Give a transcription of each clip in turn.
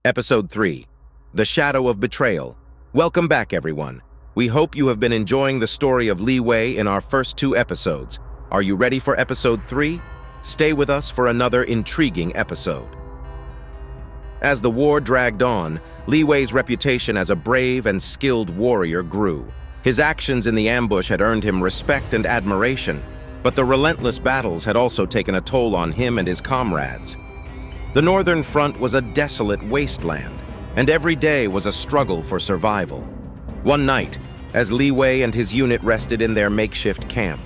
Episode 3, The Shadow of Betrayal. Welcome back, everyone. We hope you have been enjoying the story of Li Wei in our first 2 episodes. Are you ready for Episode 3? Stay with us for another intriguing episode. As the war dragged on, Li Wei's reputation as a brave and skilled warrior grew. His actions in the ambush had earned him respect and admiration, but the relentless battles had also taken a toll on him and his comrades. The Northern Front was a desolate wasteland, and every day was a struggle for survival. One night, as Li Wei and his unit rested in their makeshift camp,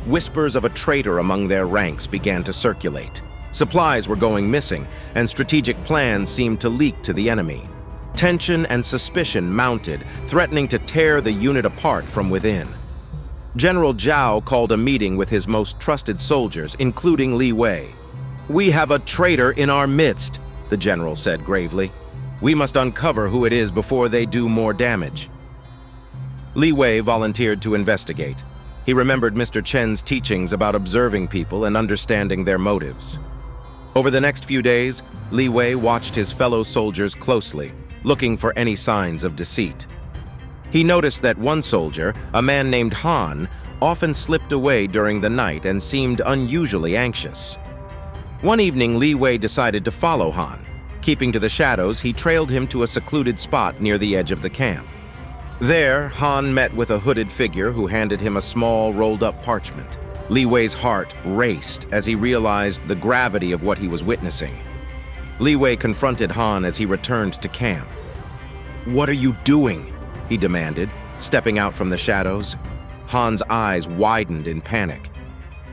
whispers of a traitor among their ranks began to circulate. Supplies were going missing, and strategic plans seemed to leak to the enemy. Tension and suspicion mounted, threatening to tear the unit apart from within. General Zhao called a meeting with his most trusted soldiers, including Li Wei. "We have a traitor in our midst," the general said gravely. "We must uncover who it is before they do more damage." Li Wei volunteered to investigate. He remembered Mr. Chen's teachings about observing people and understanding their motives. Over the next few days, Li Wei watched his fellow soldiers closely, looking for any signs of deceit. He noticed that one soldier, a man named Han, often slipped away during the night and seemed unusually anxious. One evening, Li Wei decided to follow Han. Keeping to the shadows, he trailed him to a secluded spot near the edge of the camp. There, Han met with a hooded figure who handed him a small, rolled-up parchment. Li Wei's heart raced as he realized the gravity of what he was witnessing. Li Wei confronted Han as he returned to camp. "What are you doing?" he demanded, stepping out from the shadows. Han's eyes widened in panic.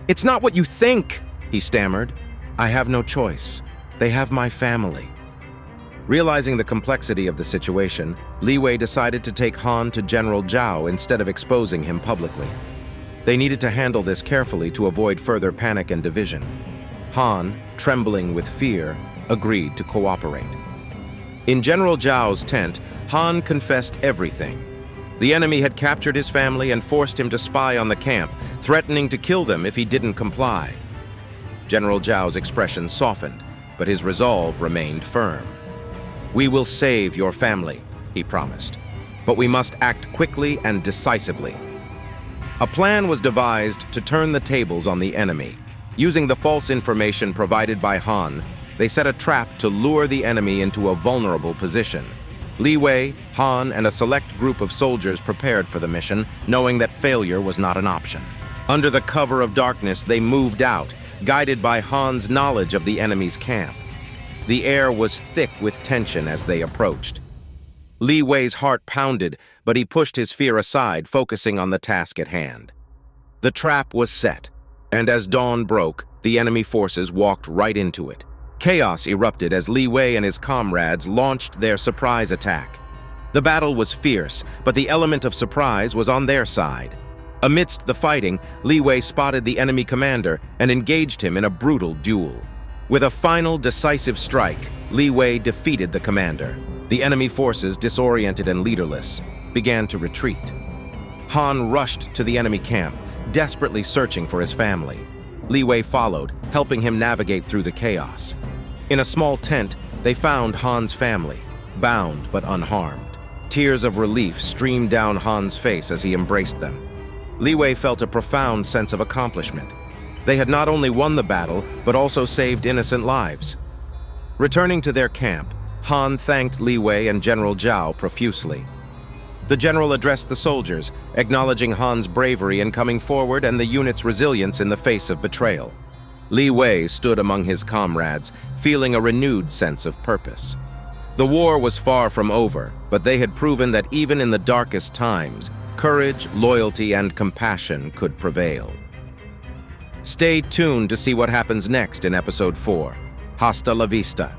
"It's not what you think," he stammered. "I have no choice. They have my family." Realizing the complexity of the situation, Li Wei decided to take Han to General Zhao instead of exposing him publicly. They needed to handle this carefully to avoid further panic and division. Han, trembling with fear, agreed to cooperate. In General Zhao's tent, Han confessed everything. The enemy had captured his family and forced him to spy on the camp, threatening to kill them if he didn't comply. General Zhao's expression softened, but his resolve remained firm. "We will save your family," he promised, "but we must act quickly and decisively." A plan was devised to turn the tables on the enemy. Using the false information provided by Han, they set a trap to lure the enemy into a vulnerable position. Li Wei, Han, and a select group of soldiers prepared for the mission, knowing that failure was not an option. Under the cover of darkness, they moved out, guided by Han's knowledge of the enemy's camp. The air was thick with tension as they approached. Li Wei's heart pounded, but he pushed his fear aside, focusing on the task at hand. The trap was set, and as dawn broke, the enemy forces walked right into it. Chaos erupted as Li Wei and his comrades launched their surprise attack. The battle was fierce, but the element of surprise was on their side. Amidst the fighting, Li Wei spotted the enemy commander and engaged him in a brutal duel. With a final decisive strike, Li Wei defeated the commander. The enemy forces, disoriented and leaderless, began to retreat. Han rushed to the enemy camp, desperately searching for his family. Li Wei followed, helping him navigate through the chaos. In a small tent, they found Han's family, bound but unharmed. Tears of relief streamed down Han's face as he embraced them. Li Wei felt a profound sense of accomplishment. They had not only won the battle, but also saved innocent lives. Returning to their camp, Han thanked Li Wei and General Zhao profusely. The general addressed the soldiers, acknowledging Han's bravery in coming forward and the unit's resilience in the face of betrayal. Li Wei stood among his comrades, feeling a renewed sense of purpose. The war was far from over, but they had proven that even in the darkest times, courage, loyalty, and compassion could prevail. Stay tuned to see what happens next in Episode 4. Hasta la vista.